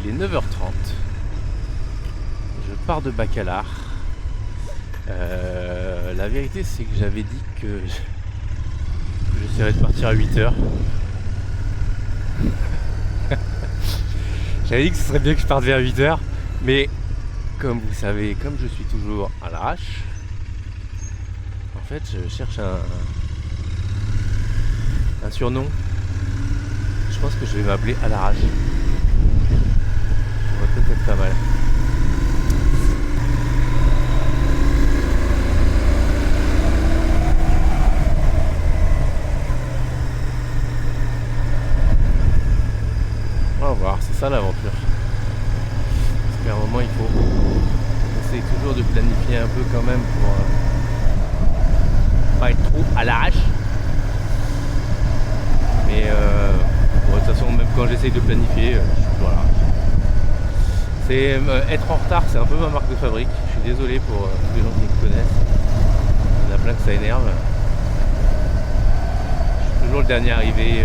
il est 9h30. Je pars de Bacalar. La vérité, c'est que j'avais dit que j'essaierais de partir à 8h. J'avais dit que ce serait bien que je parte vers 8h. Mais comme vous savez, comme je suis toujours à l'arrache, en fait, je cherche un surnom. Je pense que je vais m'appeler à l'arrache. Ça va peut-être être pas mal. On va voir, c'est ça l'aventure. Parce qu'à un moment il faut essayer toujours de planifier un peu quand même pour pas être trop à l'arrache. Mais bon, de toute façon, même quand j'essaye de planifier, je suis toujours à l'arrache. C'est être en retard, c'est un peu ma marque de fabrique. Je suis désolé pour tous les gens qui me connaissent. Il y en a plein que ça énerve. Je suis toujours le dernier arrivé.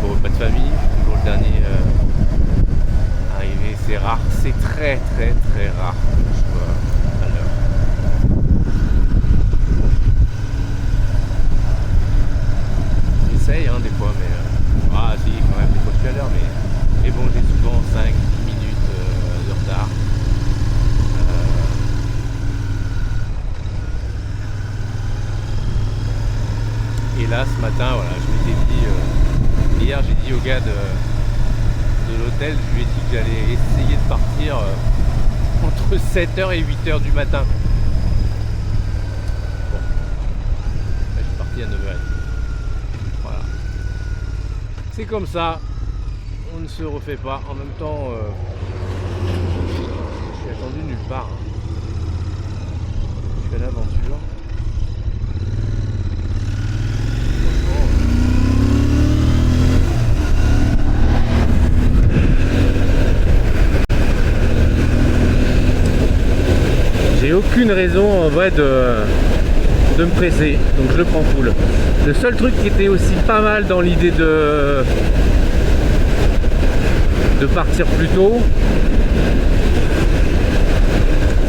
Bon, pas de famille, je suis toujours le dernier arrivé. C'est rare, c'est très très très rare que je sois à l'heure. J'essaye des fois, mais si, quand même, des fois je suis à l'heure, mais bon, j'ai souvent 5-10 minutes de retard. Et là, ce matin, voilà, je m'étais dit, hier j'ai dit au gars de l'hôtel, je lui ai dit que j'allais essayer de partir entre 7h et 8h du matin. Bon, là, je suis parti à 9h30. Voilà. C'est comme ça, on ne se refait pas. En même temps, je suis attendu nulle part. Je fais l'aventure. J'ai aucune raison en vrai de me presser, donc je le prends full. Le seul truc qui était aussi pas mal dans l'idée de partir plus tôt,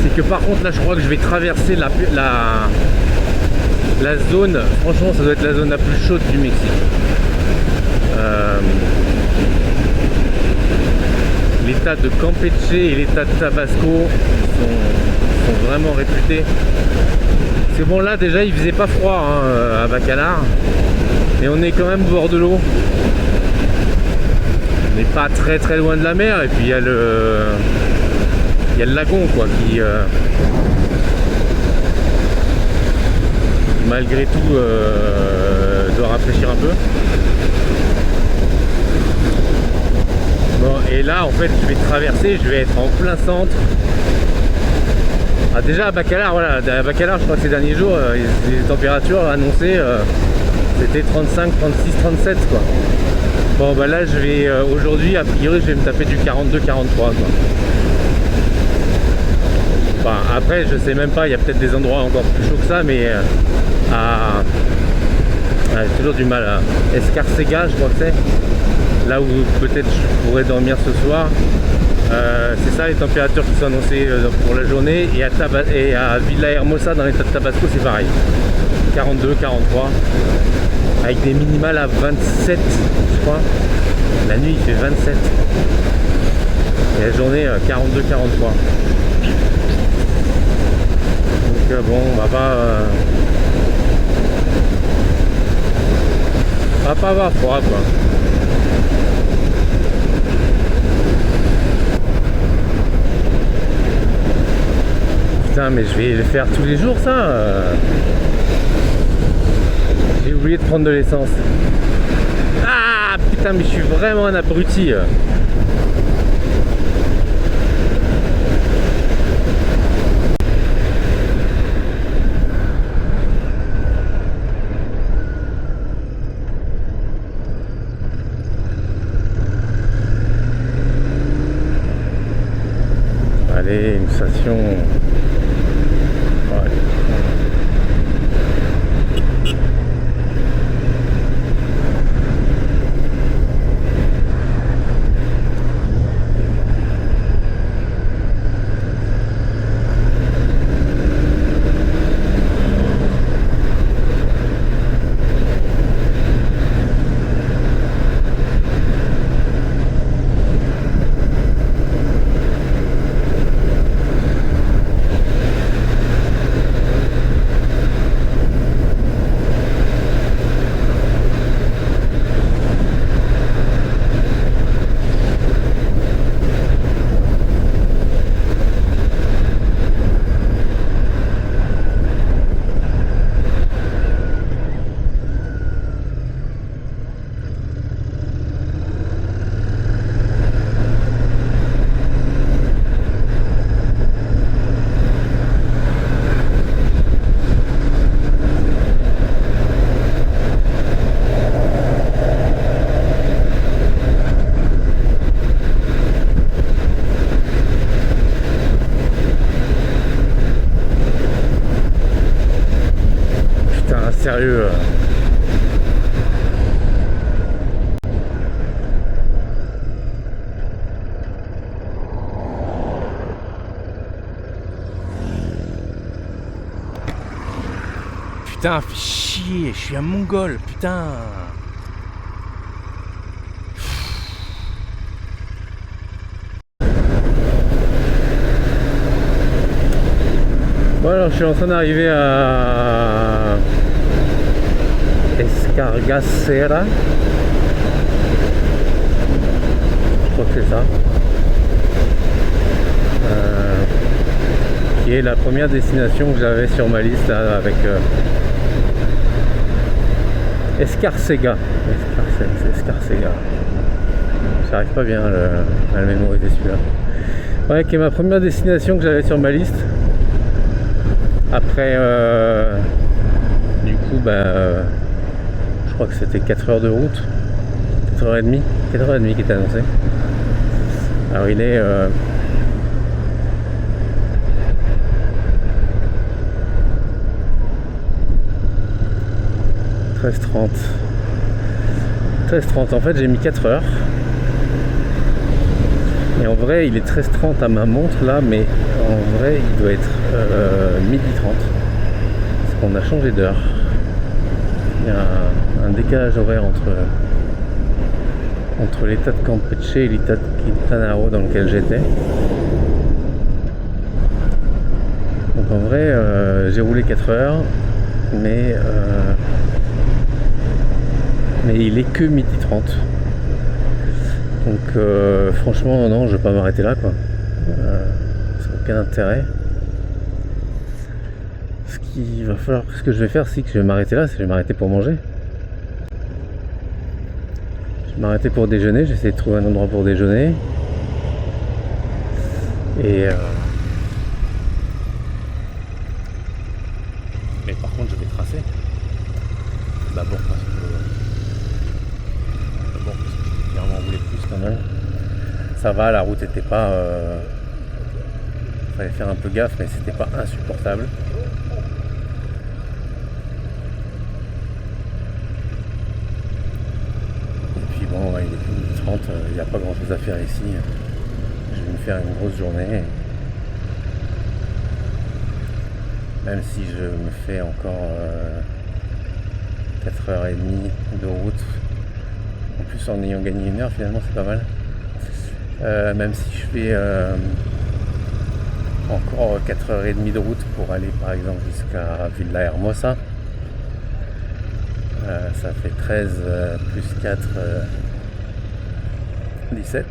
c'est que par contre là je crois que je vais traverser la zone, franchement ça doit être la zone la plus chaude du Mexique. L'état de Campeche et l'état de Tabasco sont vraiment réputés. C'est bon, là déjà il faisait pas froid à Bacalar, mais on est quand même au bord de l'eau. On n'est pas très très loin de la mer, et puis il y a le lagon quoi qui malgré tout doit rafraîchir un peu. Bon, et là en fait je vais traverser, je vais être en plein centre. Déjà à Bacalar, voilà, à Bacalar je crois que ces derniers jours les températures annoncées c'était 35, 36, 37 quoi. Bon bah là je vais aujourd'hui a priori je vais me taper du 42, 43 quoi. Enfin, après je sais même pas, il y a peut-être des endroits encore plus chauds que ça, mais j'ai toujours du mal à Escarcega, je crois que c'est là où peut-être je pourrais dormir ce soir. C'est ça les températures qui sont annoncées pour la journée, et à Villahermosa dans l'état de Tabasco c'est pareil, 42, 43 avec des minimales à 27 je crois. La nuit il fait 27 et la journée 42, 43. Donc bon, on va pas avoir froid quoi. Putain, mais je vais le faire tous les jours ça. J'ai oublié de prendre de l'essence. Ah putain, mais je suis vraiment un abruti. Allez, une station. Ouais. sérieux. Putain, fais chier, je suis un mongol, putain. Bon alors je suis en train d'arriver à Escargacera. Je crois que c'est ça. Qui est la première destination que j'avais sur ma liste là, avec Escarcega. Escarcega. J'arrive pas bien à le mémoriser celui-là. Ouais, qui est ma première destination que j'avais sur ma liste. Après, du coup, je crois que c'était 4 heures de route. 4h30 qui était annoncé. Alors il est 13h30. 13h30, en fait j'ai mis 4 heures. Et en vrai il est 13h30 à ma montre là, mais en vrai il doit être 12h30. Parce qu'on a changé d'heure. Il y a un décalage horaire entre l'état de Campeche et l'état de Quintana Roo dans lequel j'étais. Donc en vrai j'ai roulé 4 heures, mais il est que 12h30. Donc franchement non, je vais pas m'arrêter là quoi. Ça n'a aucun intérêt. Ce que je vais faire, c'est que je vais m'arrêter là, c'est que je vais m'arrêter pour manger. Je vais m'arrêter pour déjeuner, j'essaie de trouver un endroit pour déjeuner. Et mais par contre je vais tracer. D'abord parce que je clairement voulais plus quand même. Ça va, la route était pas. Fallait faire un peu gaffe, mais c'était pas insupportable. Et puis bon, ouais, il est 30, il n'y a pas grand chose à faire ici. Je vais me faire une grosse journée. Même si je me fais encore 4h30 de route. En plus en ayant gagné 1 heure, finalement c'est pas mal. Même si je fais encore 4h30 de route pour aller par exemple jusqu'à Villahermosa, ça fait 13 plus 4 17.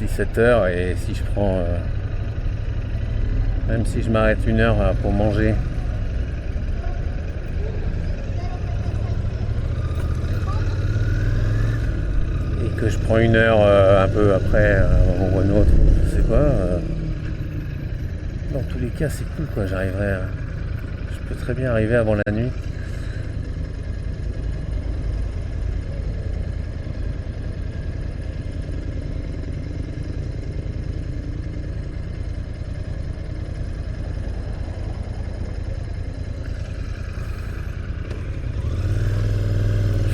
17 heures, et si je prends même si je m'arrête 1 heure pour manger, et que je prends 1 heure un peu après un moment ou un autre, je sais pas, dans tous les cas c'est cool quoi, j'arriverai je peux très bien arriver avant la nuit.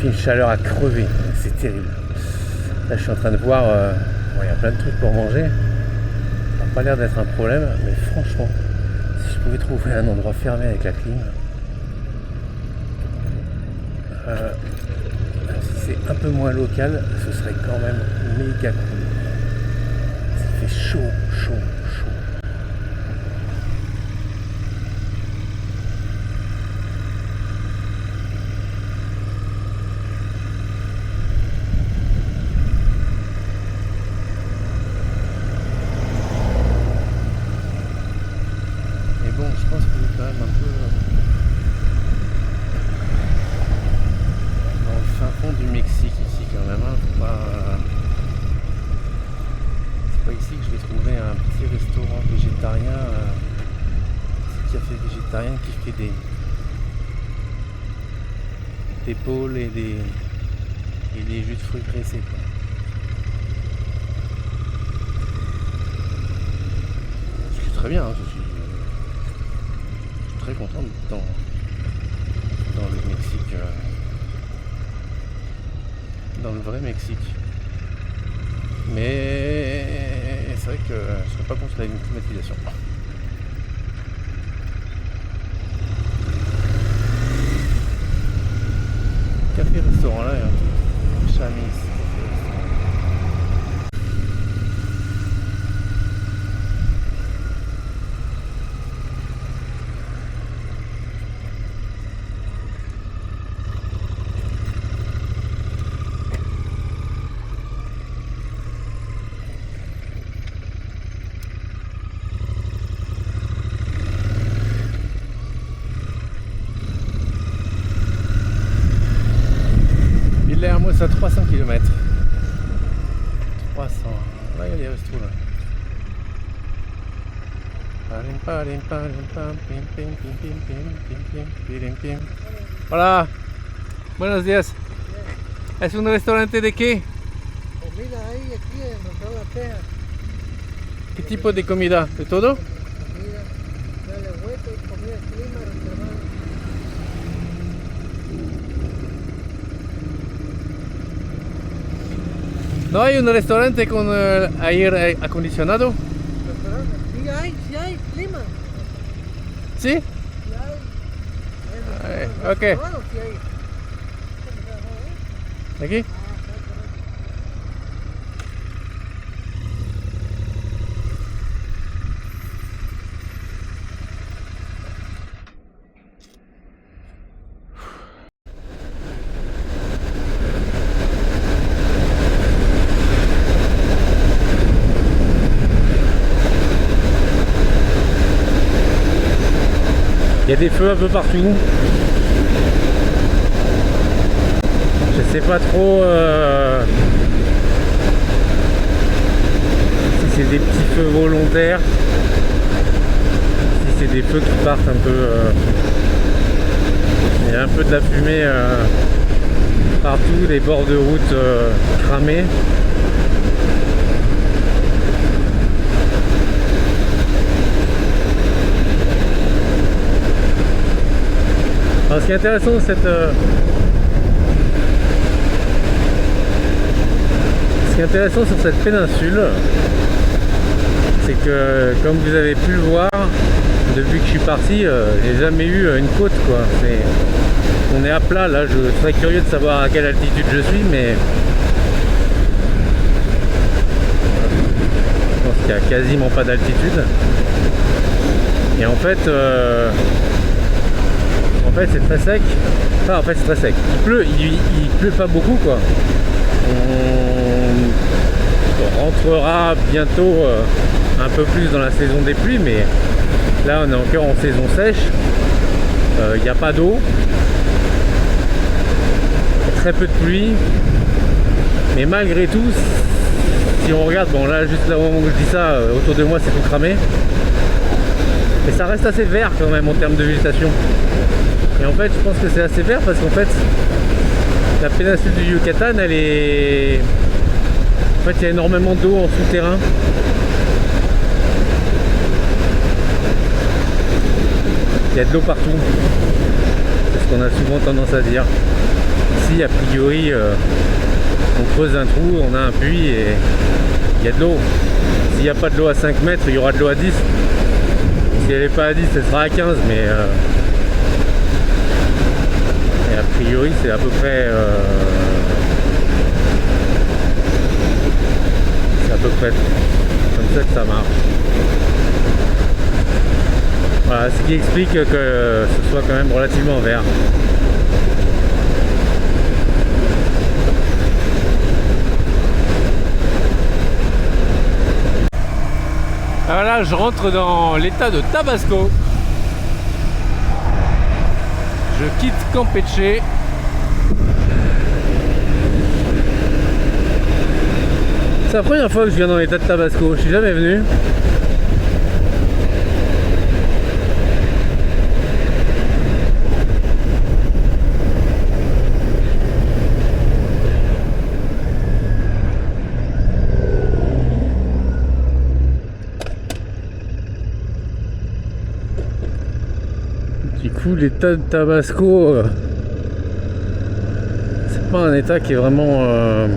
Une chaleur à crever, c'est terrible. Là je suis en train de voir, il y a plein de trucs pour manger, ça n'a pas l'air d'être un problème, mais franchement, si je pouvais trouver un endroit fermé avec la clim, même si c'est un peu moins local, ce serait quand même méga cool. Ça fait chaud. Je pense qu'on est quand même un peu dans le fin fond du Mexique ici quand même. C'est pas ici que je vais trouver un petit restaurant végétarien, un petit café végétarien qui fait des pôles et des jus de fruits pressés quoi. Ce qui est très bien, ceci. content d'être dans le Mexique, dans le vrai Mexique. Mais c'est vrai que je serais pas contre la climatisation. Café-restaurant là, Chamis. Moi c'est à 300 km. 300. Là il y a des restos là. Hola. Buenos días. ¿Es un restaurante de qué? Comida ahí, aquí en toda la teja. ¿Qué tipo de comida? ¿De todo? Comida, dale hueco, comida, clima, restaurante. ¿No hay un restaurante con aire acondicionado? Restaurante, sí hay, clima. ¿Sí? Sí hay. Ok. Claro, sí hay. ¿Aquí? Il y a des feux un peu partout. Je sais pas trop si c'est des petits feux volontaires, si c'est des feux qui partent un peu. Il y a un peu de la fumée partout, des bords de route cramés. Alors, ce qui est intéressant dans sur cette péninsule, c'est que comme vous avez pu le voir, depuis que je suis parti, j'ai jamais eu une côte quoi. On est à plat là, je serais curieux de savoir à quelle altitude je suis, mais je pense qu'il n'y a quasiment pas d'altitude. Et en fait c'est très sec. Enfin en fait c'est très sec. Il pleut pas beaucoup quoi. On rentrera bientôt un peu plus dans la saison des pluies, mais là on est encore en saison sèche. Il n'y a pas d'eau. Très peu de pluie. Mais malgré tout, si on regarde, bon là juste là au moment où je dis ça, autour de moi c'est tout cramé. Mais ça reste assez vert quand même en termes de végétation. Et en fait je pense que c'est assez vert parce qu'en fait la péninsule du Yucatan elle est... En fait il y a énormément d'eau en souterrain. Il y a de l'eau partout. C'est ce qu'on a souvent tendance à dire. Ici a priori on creuse un trou, on a un puits et il y a de l'eau. S'il n'y a pas de l'eau à 5 mètres, il y aura de l'eau à 10. Si elle n'est pas à 10, elle sera à 15, mais et a priori c'est à peu près comme ça que ça marche. Voilà, ce qui explique que ce soit quand même relativement vert. Alors là, je rentre dans l'état de Tabasco. Je quitte Campeche. C'est la première fois que je viens dans l'état de Tabasco. Je suis jamais venu. tout l'état de Tabasco, c'est pas un état qui est vraiment...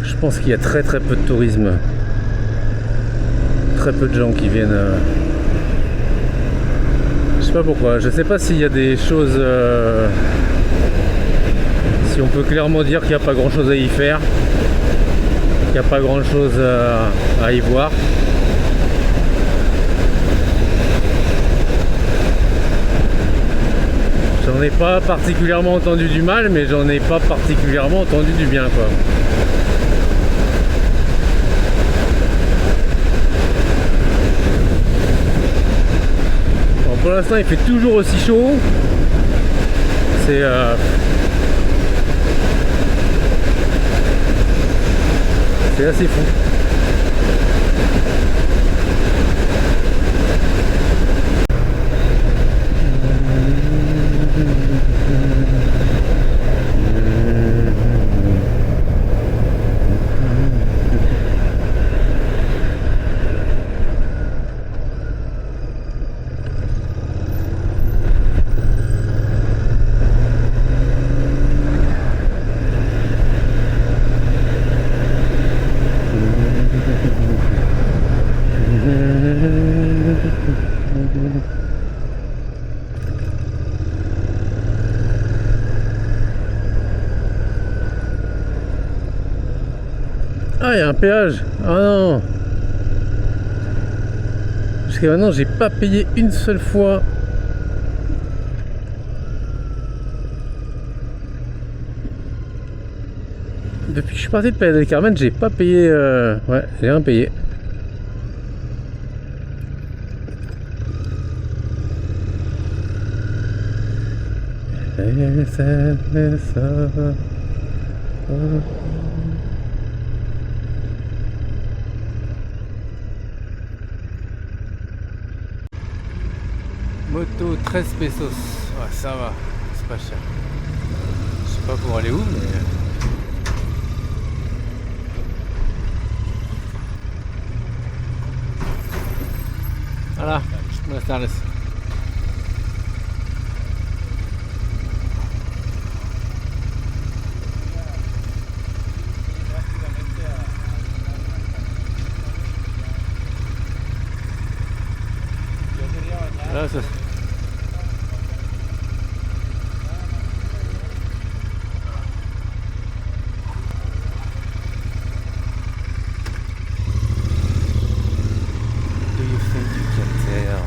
je pense qu'il y a très peu de tourisme. Très peu de gens qui viennent. Je sais pas pourquoi. Je sais pas s'il y a des choses... si on peut clairement dire qu'il n'y a pas grand chose à y faire. Qu'il n'y a pas grand chose à y voir. J'en ai pas particulièrement entendu du mal, mais j'en ai pas particulièrement entendu du bien, quoi. Bon, pour l'instant, il fait toujours aussi chaud. C'est assez fou. Ah, il y a un péage. Ah non. Jusqu'à maintenant, j'ai pas payé une seule fois. Depuis que je suis parti de Playa del Carmen, j'ai pas payé. Ouais, j'ai rien payé. Moto 13 pesos. Ouais, ça va, c'est pas cher. Je sais pas pour aller où, mais. Voilà, buenas tardes. Gracias. Do you think you can tell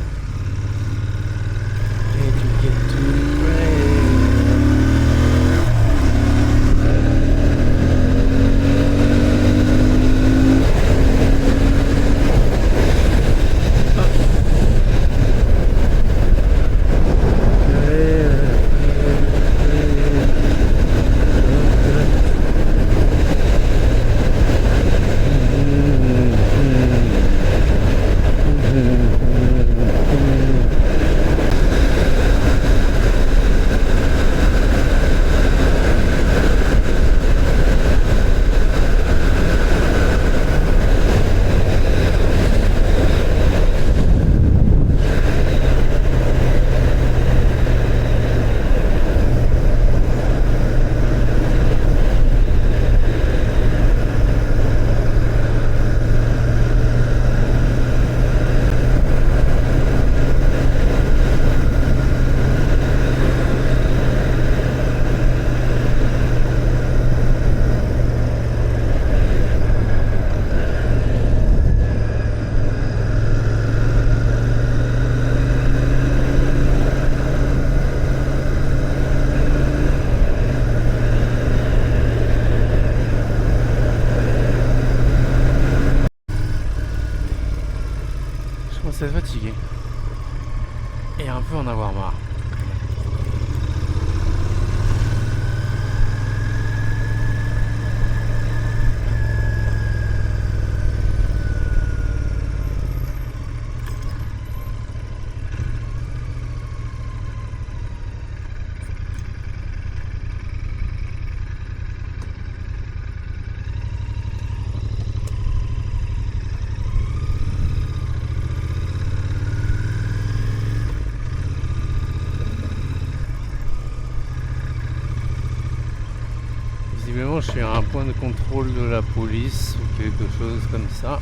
Visiblement, je suis à un point de contrôle de la police ou quelque chose comme ça.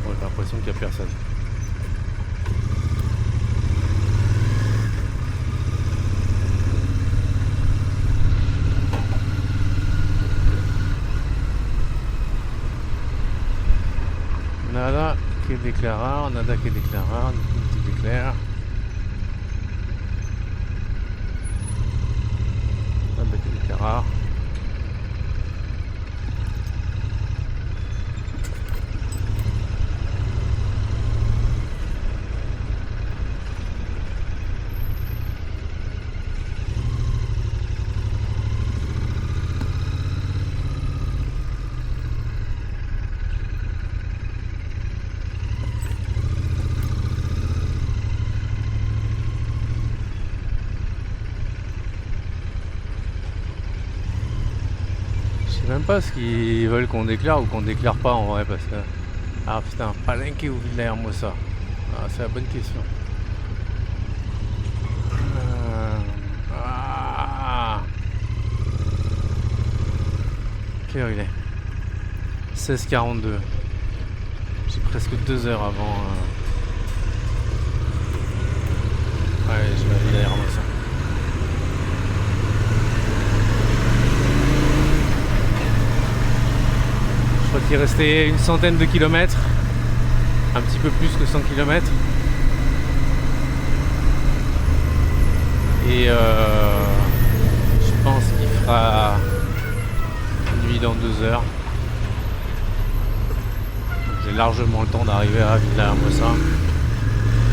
Bon, j'ai l'impression qu'il n'y a personne. Nada que declarar, nada que declarar, tout est clair. Nada que declarar. Je sais même pas ce qu'ils veulent qu'on déclare ou qu'on déclare pas en vrai parce que... Ah putain, Palenque ou Villahermosa? Ah, c'est la bonne question. Quelle heure il est? 16h42. J'ai presque 2 heures avant... Ouais, je vais à Villahermosa. Je crois qu'il restait une centaine de kilomètres, un petit peu plus que 100 km. Et je pense qu'il fera nuit dans 2 heures. Donc j'ai largement le temps d'arriver à Villahermosa.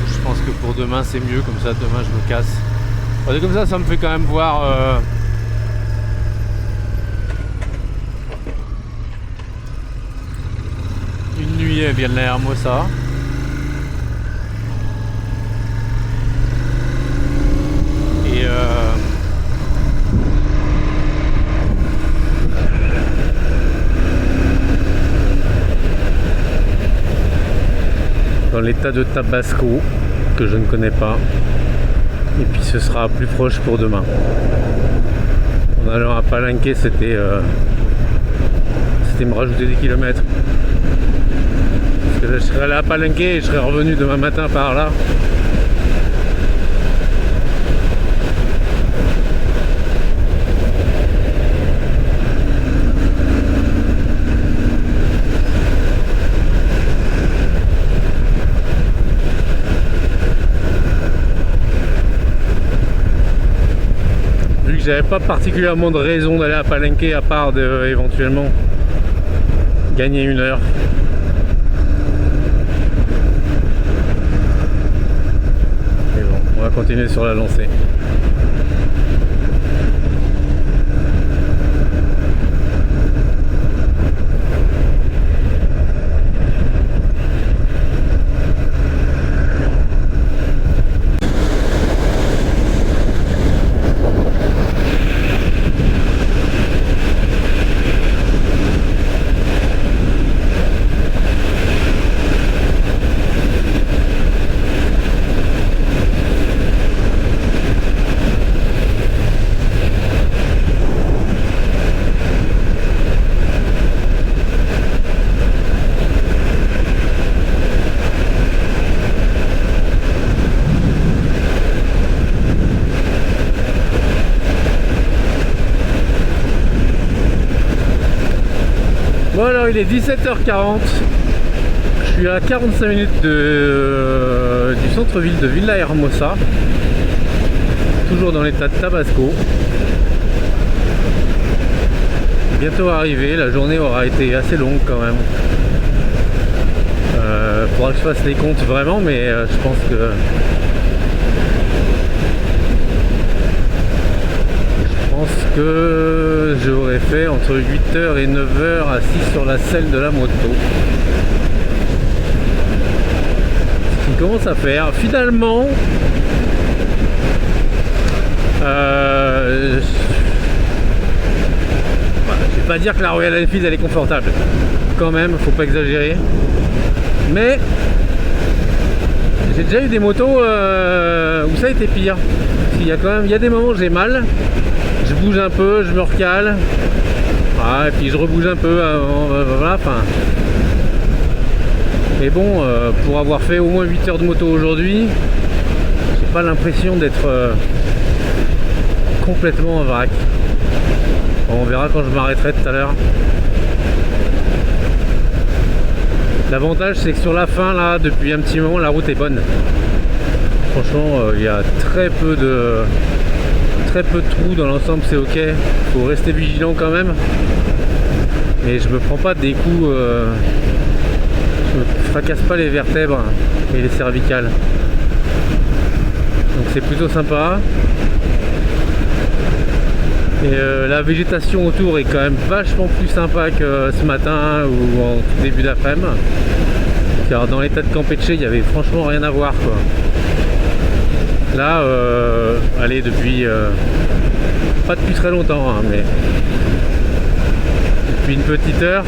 Je pense que pour demain c'est mieux, comme ça demain je me casse. Et comme ça me fait quand même voir... une nuit à Villahermosa. Et dans l'état de Tabasco que je ne connais pas, et puis ce sera plus proche pour demain. En allant à Palenque, c'était me rajouter des kilomètres. Je serais allé à Palenque et je serais revenu demain matin par là. Vu que j'avais pas particulièrement de raison d'aller à Palenque à part de éventuellement gagner 1 heure. On va continuer sur la lancée. Bon alors il est 17h40, je suis à 45 minutes du centre-ville de Villahermosa, toujours dans l'état de Tabasco. Bientôt arrivé, la journée aura été assez longue quand même. Faudra que je fasse les comptes vraiment, mais je pense que j'aurais fait entre 8h et 9h assis sur la selle de la moto. Ce qui commence à faire. Finalement, je vais pas dire que la Royal Enfield elle est confortable. Quand même, faut pas exagérer. Mais J'ai déjà eu des motos où ça a été pire. Parce qu'il y a quand même, il y a des moments où j'ai mal, je bouge un peu, je me recale, et puis je rebouge un peu, voilà, enfin. Mais bon, pour avoir fait au moins 8 heures de moto aujourd'hui, j'ai pas l'impression d'être complètement en vrac. Bon, on verra quand je m'arrêterai tout à l'heure. L'avantage c'est que sur la fin là, depuis un petit moment, la route est bonne. Franchement, il y a très peu de trous dans l'ensemble, c'est ok. Faut rester vigilant quand même. Et je me prends pas des coups, je me fracasse pas les vertèbres et les cervicales. Donc c'est plutôt sympa. Et la végétation autour est quand même vachement plus sympa que ce matin ou en tout début d'après-midi. Car dans l'état de Campeche, il y avait franchement rien à voir, quoi. Là, allez, depuis pas depuis très longtemps, hein, mais depuis une petite heure,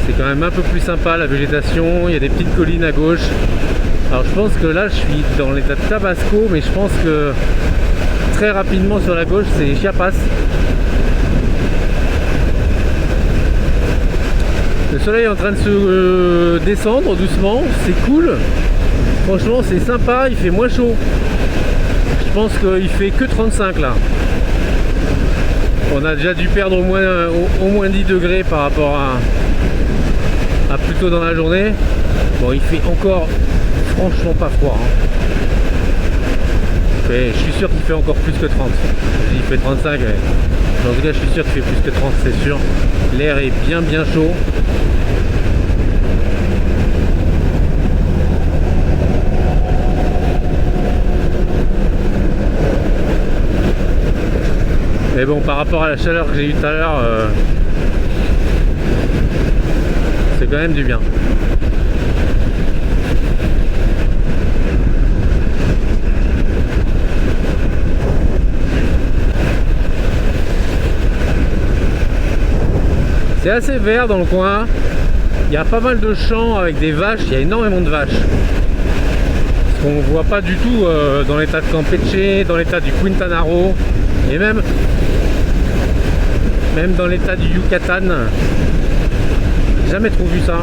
c'est quand même un peu plus sympa la végétation. Il y a des petites collines à gauche. Alors je pense que là, je suis dans l'état de Tabasco, mais je pense que très rapidement sur la gauche, c'est Chiapas. Le soleil est en train de se descendre doucement, c'est cool. Franchement, c'est sympa, il fait moins chaud. Je pense qu'il fait que 35 là. On a déjà dû perdre au moins 10 degrés par rapport à plus tôt dans la journée. Bon, il fait encore franchement pas froid, hein. Je suis sûr qu'il fait encore plus que 30. Il fait 35, mais en tout cas je suis sûr qu'il fait plus que 30, c'est sûr. L'air est bien chaud. Mais bon, par rapport à la chaleur que j'ai eue tout à l'heure, c'est quand même du bien. C'est assez vert dans le coin. Il y a pas mal de champs avec des vaches. Il y a énormément de vaches. Ce qu'on ne voit pas du tout dans l'état de Campeche, dans l'état du Quintana Roo et même dans l'état du Yucatan. J'ai jamais trop vu ça.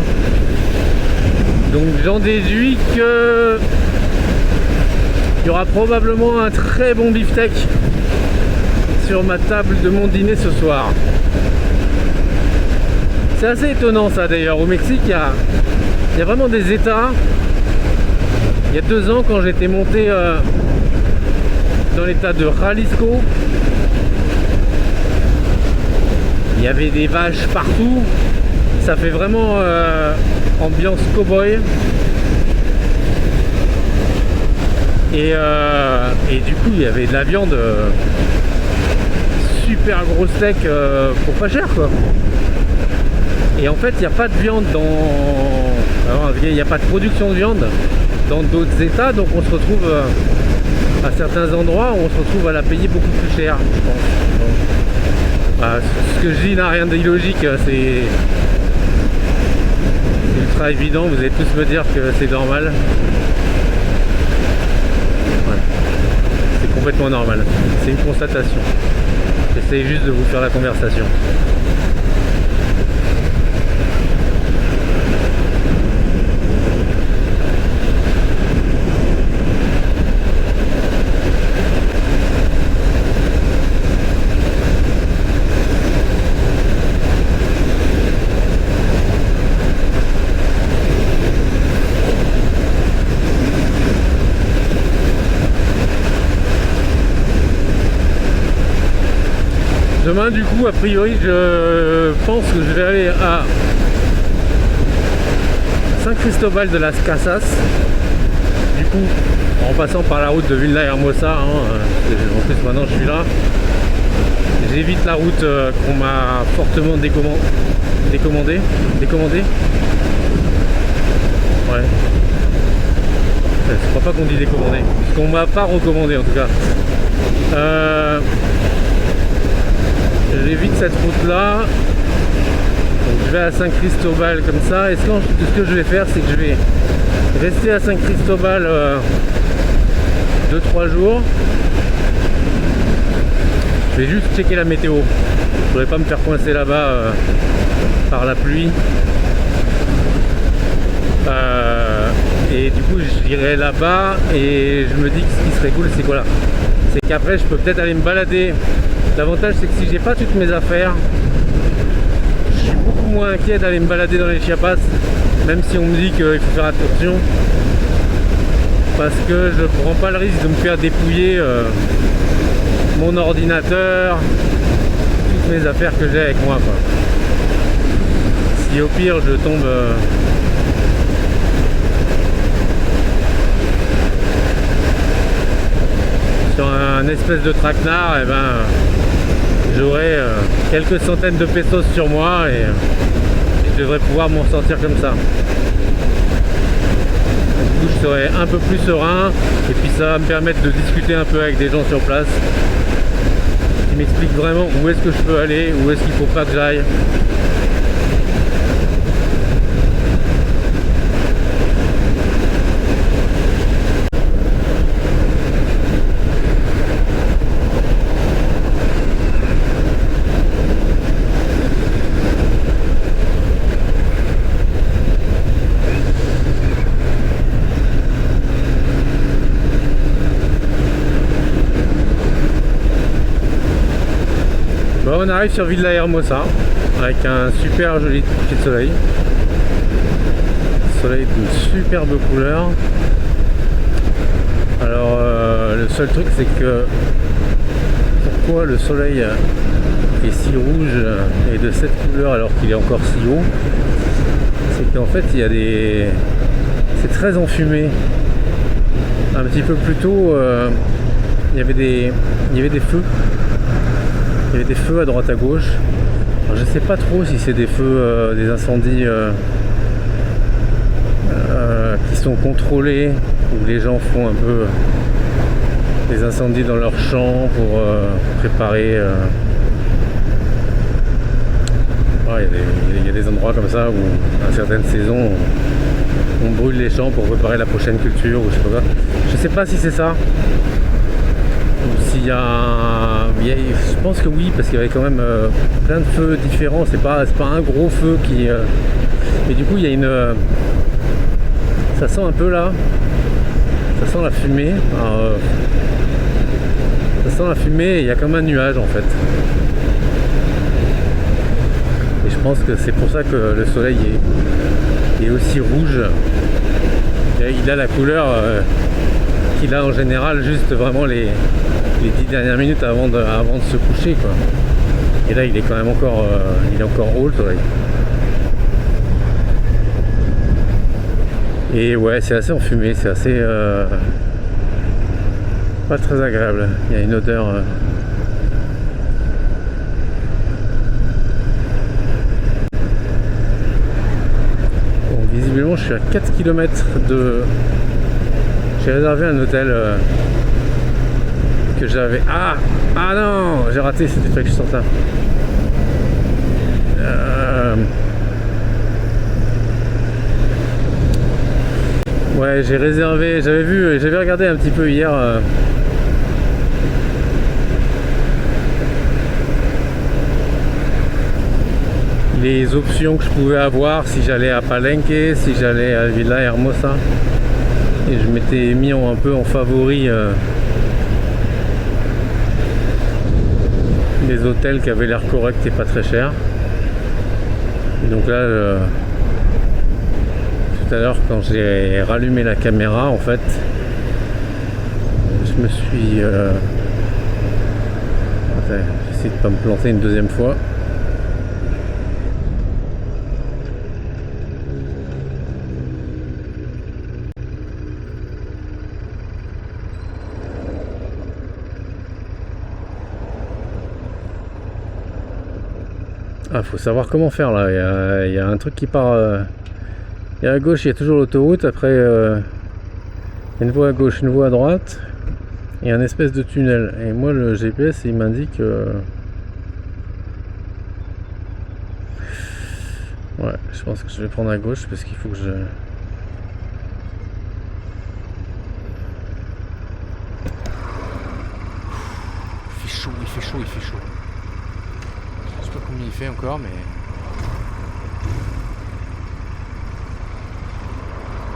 Donc j'en déduis que il y aura probablement un très bon beefsteak sur ma table de mon dîner ce soir. C'est assez étonnant ça d'ailleurs. Au Mexique, il y a vraiment des états. Il y a 2 ans, quand j'étais monté dans l'état de Jalisco, il y avait des vaches partout. Ça fait vraiment ambiance cow-boy. Et du coup, il y avait de la viande super gros steak pour pas cher, quoi. Et en fait, il n'y a pas de viande il n'y a pas de production de viande dans d'autres états, donc on se retrouve à certains endroits où on se retrouve à la payer beaucoup plus cher, je pense. Ce que je dis n'a rien d'illogique, c'est ultra évident, vous allez tous me dire que c'est normal. Ouais. C'est complètement normal, c'est une constatation. J'essaie juste de vous faire la conversation. Demain, du coup, a priori, je pense que je vais aller à San Cristobal de las Casas. Du coup, en passant par la route de Villahermosa, en plus maintenant je suis là. J'évite la route qu'on m'a fortement décommandée. Ouais. Je crois pas qu'on dit décommandé. Ce qu'on m'a pas recommandé en tout cas. J'évite cette route là. Donc je vais à San Cristobal comme ça. Et ce que je vais faire, c'est que je vais rester à San Cristobal 2-3 jours. Je vais juste checker la météo. Je voudrais pas me faire coincer là-bas par la pluie. Et du coup j'irai là-bas et je me dis que ce qui serait cool c'est quoi là? C'est qu'après je peux peut-être aller me balader. L'avantage c'est que si j'ai pas toutes mes affaires, je suis beaucoup moins inquiet d'aller me balader dans les Chiapas, même si on me dit qu'il faut faire attention. Parce que je prends pas le risque de me faire dépouiller mon ordinateur, toutes mes affaires que j'ai avec moi quoi. Si au pire je tombe sur un espèce de traquenard, et ben j'aurai quelques centaines de pesos sur moi et je devrais pouvoir m'en sortir comme ça. Du coup je serai un peu plus serein et puis ça va me permettre de discuter un peu avec des gens sur place qui m'expliquent vraiment où est-ce que je peux aller, où est-ce qu'il faut pas que j'aille. On arrive sur Villahermosa avec un super joli coucher de soleil. Soleil d'une superbe couleur. Alors le seul truc c'est que pourquoi le soleil est si rouge et de cette couleur alors qu'il est encore si haut, c'est qu'en fait il y a des... c'est très enfumé. Un petit peu plus tôt il y avait des feux. Il y avait des feux à droite à gauche. Alors, je sais pas trop si c'est des feux, des incendies qui sont contrôlés, où les gens font un peu des incendies dans leurs champs pour préparer. Ouais, il y a des endroits comme ça où à certaines saisons on brûle les champs pour préparer la prochaine culture ou je sais pas quoi. Je sais pas si c'est ça. S'il y a, je pense que oui, parce qu'il y avait quand même plein de feux différents. C'est pas un gros feu qui. Mais du coup, il y a une. Ça sent un peu là. Ça sent la fumée. Alors, ça sent la fumée et il y a comme un nuage en fait. Et je pense que c'est pour ça que le soleil est aussi rouge. Il a la couleur qu'il a en général, juste vraiment les 10 dernières minutes avant de se coucher quoi. Et là il est quand même encore il est encore haut le soleil. Et ouais, c'est assez enfumé, c'est assez pas très agréable. Il y a une odeur bon, visiblement je suis à 4 km de... J'ai réservé un hôtel que j'avais... Ah non, j'ai raté, c'était pas que je sorte là. Ouais, j'ai réservé, j'avais regardé un petit peu hier. Les options que je pouvais avoir si j'allais à Palenque, si j'allais à Villahermosa. Et je m'étais mis un peu en favori des hôtels qui avaient l'air corrects et pas très chers. Et donc là, tout à l'heure quand j'ai rallumé la caméra, en fait, je me suis... j'essaie de pas me planter une deuxième fois. Ah, faut savoir comment faire là. Il y a un truc qui part. Et à gauche, il y a toujours l'autoroute. Après, une voie à gauche, une voie à droite. Et un espèce de tunnel. Et moi, le GPS, il m'indique. Ouais, je pense que je vais prendre à gauche parce qu'il faut que chaud, il fait chaud, il fait chaud. Je sais pas combien il fait encore, mais...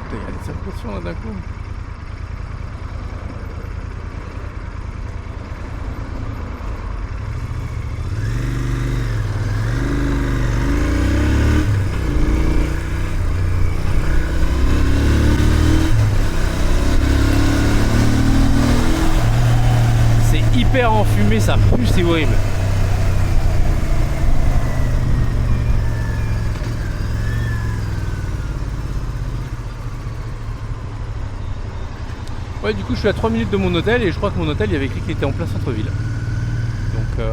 Putain, il y a des circulations là d'un coup. Hyper enfumé, ça pue, c'est horrible. Ouais, du coup je suis à 3 minutes de mon hôtel et je crois que mon hôtel il y avait écrit qu'il était en plein centre-ville. Donc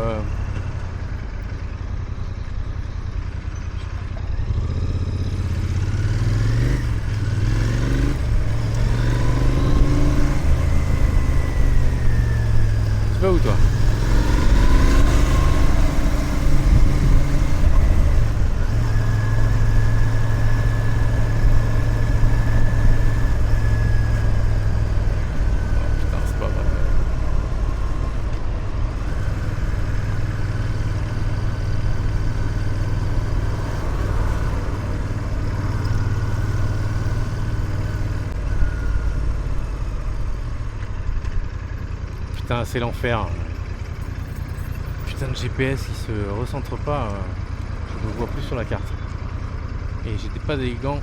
tu vas où toi? Putain, c'est l'enfer. Putain de GPS qui se recentre pas. Je ne vois plus sur la carte. Et j'étais pas des gants.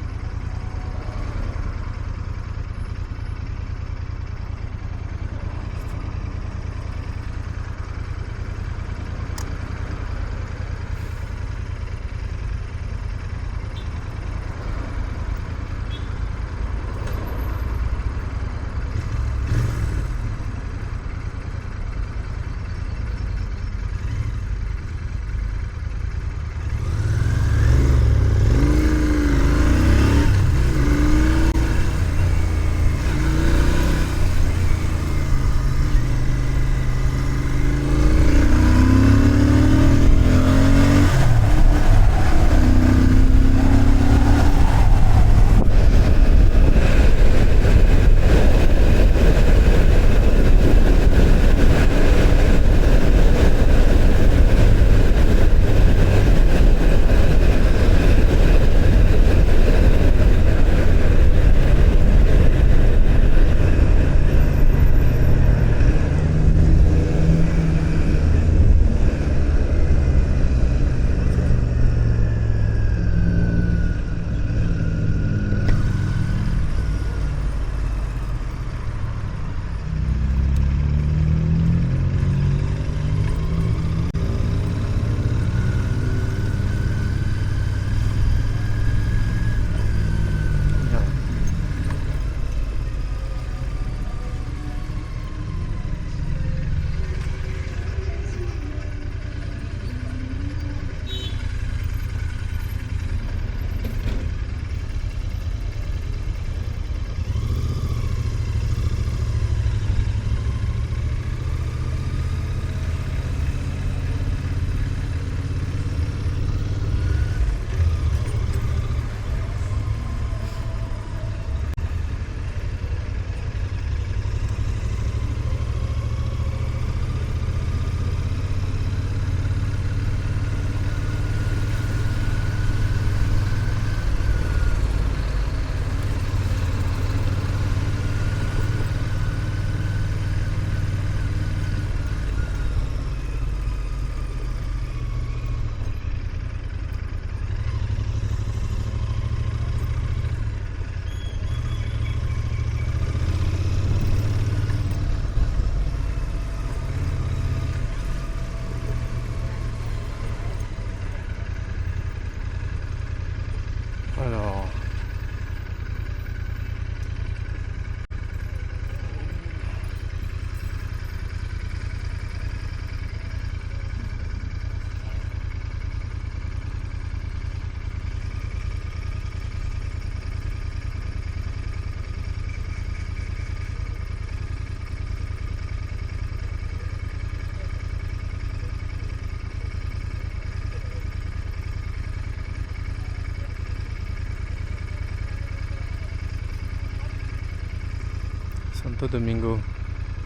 Santo Domingo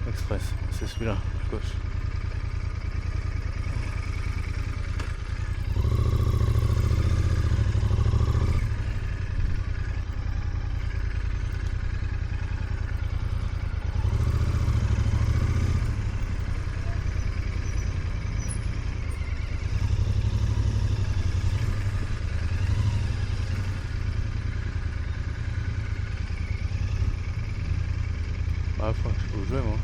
Express, c'est celui-là, à gauche. Ah, faut que je peux jouer moi.